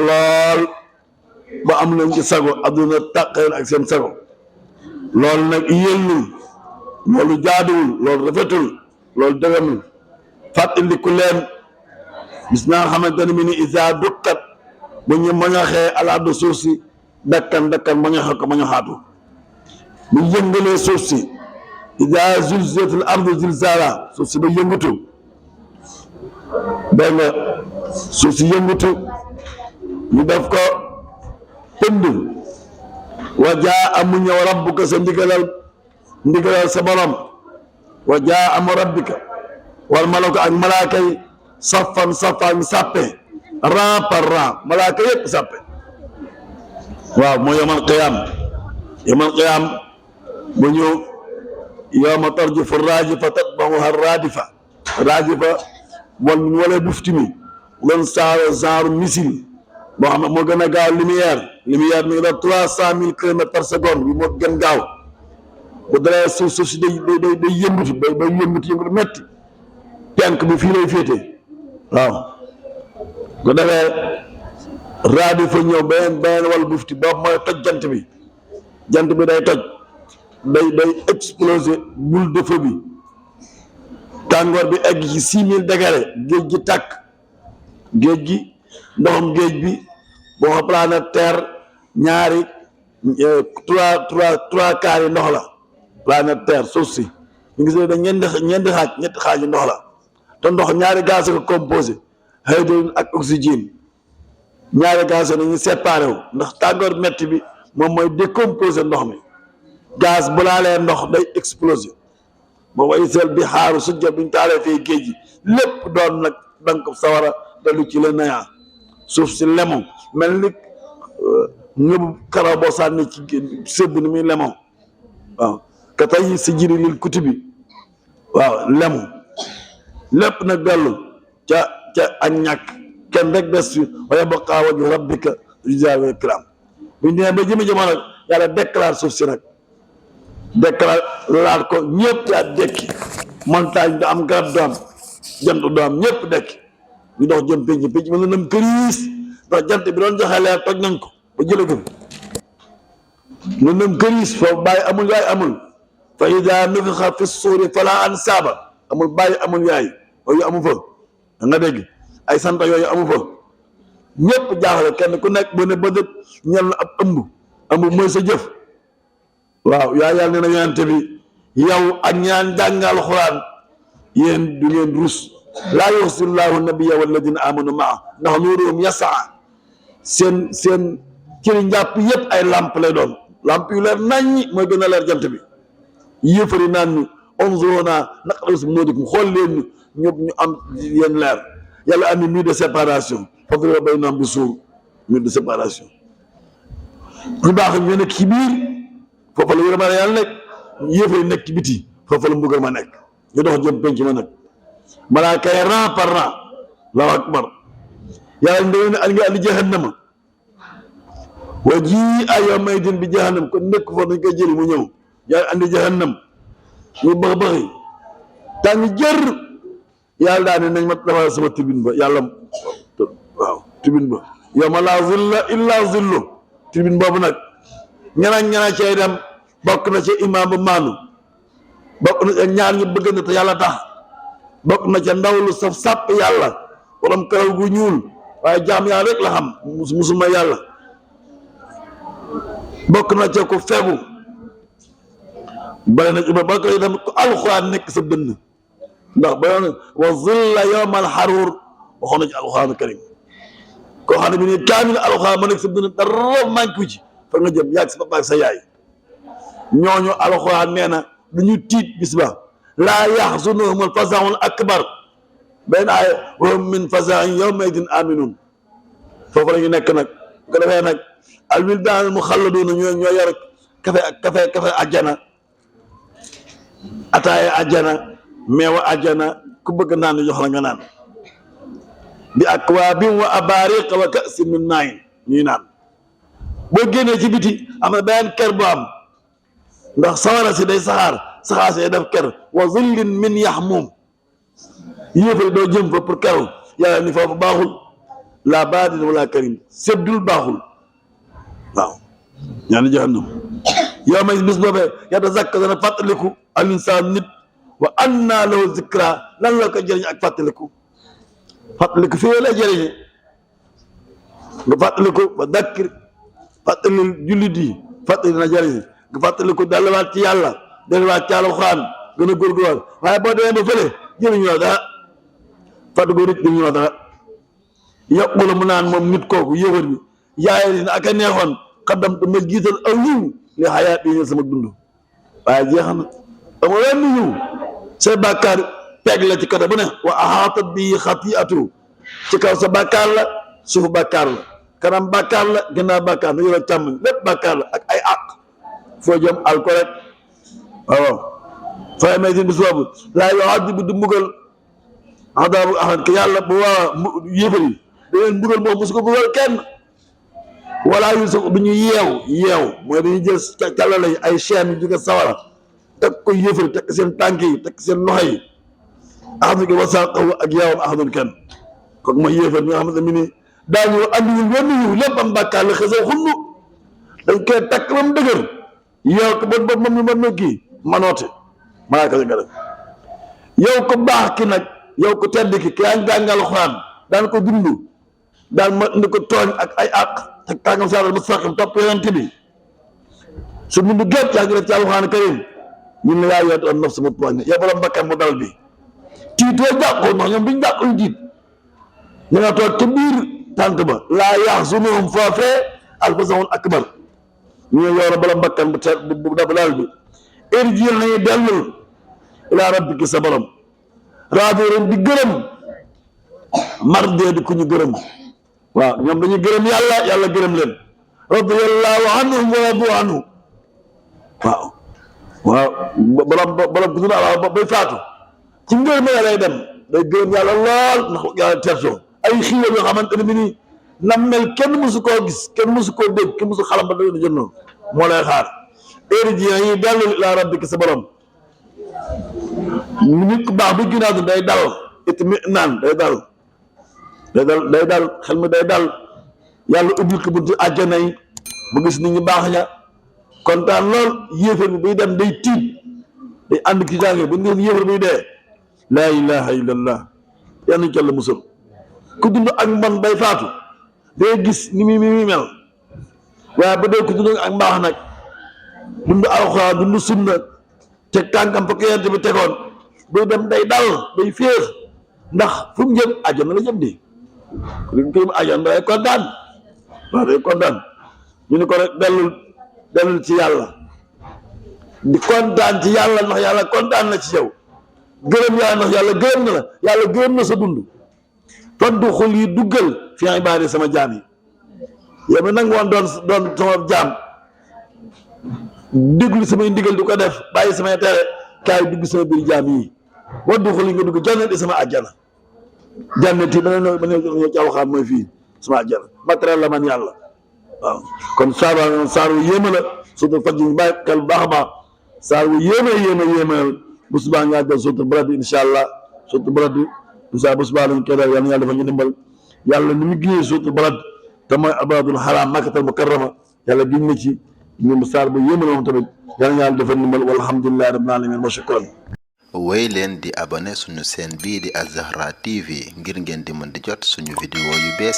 lool ba am nañ ci sago adduna tàqeen ak seen sago loolu nag yellul loolu jaaduwul loolu rafetul loolu dëgganul fàttaliku leen gis naa xamante ne mi ni isa dukkat bu ñu mañaxee alaadu suuf si dakkan mañaxe ko mañaxaatu bu yëngalee suuf si isa zulzilatil ardu zilzala suuf si ba yëngatu dégg nga suuf si yëngatu ñu def ko pënd wa jaa amu ñëw rabbuka sa ndigalal sa borom wa jaa amu rabbika wal malaka ak malaaka yi safan sàppe rang par rang malaaka yëpp sàppe waaw moo yawmal qiyaam bu ñu yawma tarjufu raajifa tatba'uha raadifa wala bufti mi doon genre missile boo xam ne moo gën a gaaw lumière mi ngi def 300,000 kilomètres par seconde bi moo gën gaaw bu daree suuf si day yëngutu day yëngutu metti penk bi fii lay féete waaw ko defee raadi fa ñëw beneen wal bufti boobu mooy toj jant bi day toj day exploser boule de feu bi tàngoor bi egg ci 6,000 degré géej gi tàkk géej gi ndoxam géej bi boo planète terre ñaari trois quarts yi ndox la planète terre suuf si ñu gis ne da ñetti xaaj yi ndox la te ndox ñaari gaz ko composé hydrogène ak oxygène ñaari gaz yi nañu séparé wu ndax tàngoor metti bi moom mooy décomposé ndox mi gaz bu laalee ndox day explosé boo way sel bi xaaru sujja buñ taalee fii géej gi lépp doon nag dank sawara dalu ci la nayaa suuf si lemon mel ni ñëbu karaw boo sànni ci sëbb ni muy lemon waaw ka tey si jiri lil kutubi waaw lemu lépp nag dellu ca ak ñàkk kenn rek des fi wa yabqa wajhu rabbika zul jalali wal ikram buñ demee ba jëmi jamono nag yàlla déclare suuf si nag déclare laat ko ñëpp yaa dekki montagne du am garab du am jant du am ñëpp dekki ñu dox jëm penc ma nga nam këriis ndax jant bi doon joxe leer toj nañ ko ba jële ko nga nam këriis foofu bàyyi amul yaay amul fa idaa nufixa fi suuri fala ansaaba amul bàyyi amul yaay yooyu amu fa da nga dégg ay sant yooyu amu fa ñëpp jaaxle kenn ku nekk bu ne ba dëkk ñel na ab ëmb mooy sa jëf waaw yaa yàlla ne na yonente bi yow ak ñaan jàngal xuraan yéen du ngeen rus laa yuxzillahu nabiyya walladina amanu maa ndax nuuruhum yasaa seen cëri njàpp yëpp ay lamp lay doon lamp yu leer naññi mooy gën a leer jant bi yéefari naan ñu unzuruna naqtabis min nuurikum xool leen ñu am yéen leer yàlla andi mur de séparation fadriba baynahum bi suur mur de séparation ñu baax ñu nekk ci biir foofu la yërmande yàlla nekk yéefari nekk ci biti foofu la mbugal ma nekk ñu dox jëm penc ma nag malaaka yi rang par rang allahu akbar yàlla ndewee ne nga andi jahannama wa ji a yawma idin bi jahannam kon nekk foofu dañ koy jëli mu ñëw yàlla andi jahannam ñu bëx-bëxi tàng jër yàlla daa ne nañ ma defal sama tribune ba yàlla waaw tribune ba yawma laa zilla illa zillu tribune boobu nag ñana cay dem bokk na ca imaam ba maanu bokk na ca ñaar ñu bëgg na te yàlla tax bokk na ca ndaw lu saf sàpp yàlla borom karaw gu ñuul waaye jaam yàlla rek la xam musuma yàlla bokk na ca ko fegu bari na ba ko itam ko alxuraan nekk sa dënn ndax ba yoon wa zilla yawmal haruur waxoon na ci alxuraan karim koo xam ne bi ne kaamil alxuraan ma nekk sa dënn dara manku ci fa nga jëm yàgg sa papa ak sa yaay ñooñu alxuraan nee na du ñu tiit bis ba laa yaxzunuhumul fazaa'ul akbar benn ay wa hum min fazaa'in yawmaidin aminun foofu la ñu nekk nag bu ko defee nag al wildaanul muxalladuuna ñoo yor kafe ajjana ataaya ajjana meewa ajjana ku bëgg naan jox la nga naan bi akwaabin wa abaariq wa ka'sin min maa'in ñuy naan boo génnee ci biti am na benn ker bu am ndax sawara si day saxaar si day def ker wa zillin min yaxmuum yéefari doo jëm fa pour keru yàlla ni foofu baaxul la baadin wala karim seddul baaxul waaw ñaani jahannam yow may bis boobee yatazakka dana fàttaliku al insaan nit wa anna lahu zikra lan la ko jëriñ ak fàttaliku fii la jëriñe nga fàttaliku ba dakkir fàttali jullit yi fàttali dina jëriñ nga fàttaliku delluwaat ci yàlla delluwaat ci alxuraan gën a góorgóorlu waaye boo demee ba fële jëriñu la dara fàttaliku nit jëriñu la dara yaqulu mu naan moom nit kooku yëwër bi yaay dina ak a neexoon xaddamtu ma jiital aw yiw li xayaat yi sama dund waaye jeex na amul wenn yiw say bàkkaar peeg la ci côté bu ne wa ahaatat bi xatiatu ci kaw sa bàkkaar la suufu bàkkaar la kanam bàkkaar la gannaaw bàkkaar la yore càmm lépp bàkkaar la ak ay àq foo jëm alko rek waaw fay may sin bis boobu laa yu'adhibu du mbugal adaabu ahad ke yàlla bu waa yéefar yi da leen mbugal moom mosu ko mbugal kenn wala yu sa du ñu yeew mooy dañuy jël càllale yi ay chaîne yu jóge sawara teg ko yéefar teg seen tànk yi teg seen loxo yi axam ke wasaaqahu ak yeewam ahadun kenn kooku mooy yéefar bi nga xamante ne ni daañu andiwul wenn yiw lépp am bàkkaar la xësaw xunnu dañ koy takk ba mu dëgër yow ko ba moom ñu mën na kii manoote malaaka nga def yow ko baax ki nag yow ko tedd ki yaa ngi jàngal Alxuraan daan ko dund daan ma indi ko tooñ ak ay àq te tàngam saaral mustaqim topp yonent bi su dund gépp yaa ngi def ci Alxuraan karim ñun la yaa yoot on naf sama tooñ yow borom bakkan mu dal bi tiitoo jàqoo ndax ñoom duñ jàqul jiit ñu nga toog ca biir tànt ba laa yaxzunuhum foofee alfazahul akbar ñu ne yow borom bakkan bu dal bi irji nañu dellul ilaa rabbiki sa borom raadooren di gërëm mardee di ku ñu gërëm waaw ñoom dañuy gërëm yàlla yàlla gërëm leen radiyallahu anhum wa radu anhu waaw borom ku ñu bay faatu ci ngërëm yàlla lay dem day gërëm yàlla lool ndax yàlla tertoo ay xiiwal yoo xamante ne bi nii nam mel kenn mësu koo gis kenn mësu koo dégg kenn mësu xalam ba da leen jëndoon moo lay xaar irji yi dellul ilaa rabbika sa borom nit ku baax bu ginnaaw day dal it mi naan day dal xel mi day dal yàlla ubbil ko buntu àjjana yi mu gis nit ñi baax ña kontaan lool yéefar bi buy dem day tiit day ànd ki jànge bu ngeen yéefar buy dee laa ilaha illallah yal nañu ca la musal ku dund ak mbon bay faatu day gis ni mi mel waaye ba dee ku dund ak mbaax nag dund alxuraan dund sunna te tànkam fa ko yent bi tegoon buy dem day dal day féex ndax fu mu jëm àjjana la jëm di liñ koy àjjana day kontaan waaw day kontaan ñu ni ko rek dellul ci yàlla di kontaan ci yàlla ndax yàlla kontaan na ci yow gërëm yàlla ndax yàlla gërëm na la yàlla gërëm na sa dund tontu xul yi duggal fi ibaadi sama jaam yi yow mi nag woon doon sama jaam déglu samay ndigal du ko def bàyyi samay tere kaay dugg sama biir jaam yi waddu xul yi nga dugg jannati sama àjjana jannati ba ñëw ci Alxuraan mooy fii sama àjjana matériel la man yàlla waaw kon saar wu yéema la surtout faj ñu bàyyi xel bu baax a baax saar wu yéema bu subaa nga àggal surtout Balad incha allah surtout Balad incha bu subaa lañ koy def yal na yàlla dafa ñu dimbal yàlla ni mu génnee surtout Balad te mooy albaladul xaraam makkatal mukarrama yàlla giñ na ci ñun saar bu yéema la moom tamit yal na yàlla dafa dimbal walhamdulillahi rabbil alamin wa shukran. wéy leen di abonné suñu chaîne bii di Al Zahra TV ngir ngeen di mën di jot suñu vidéo yu bees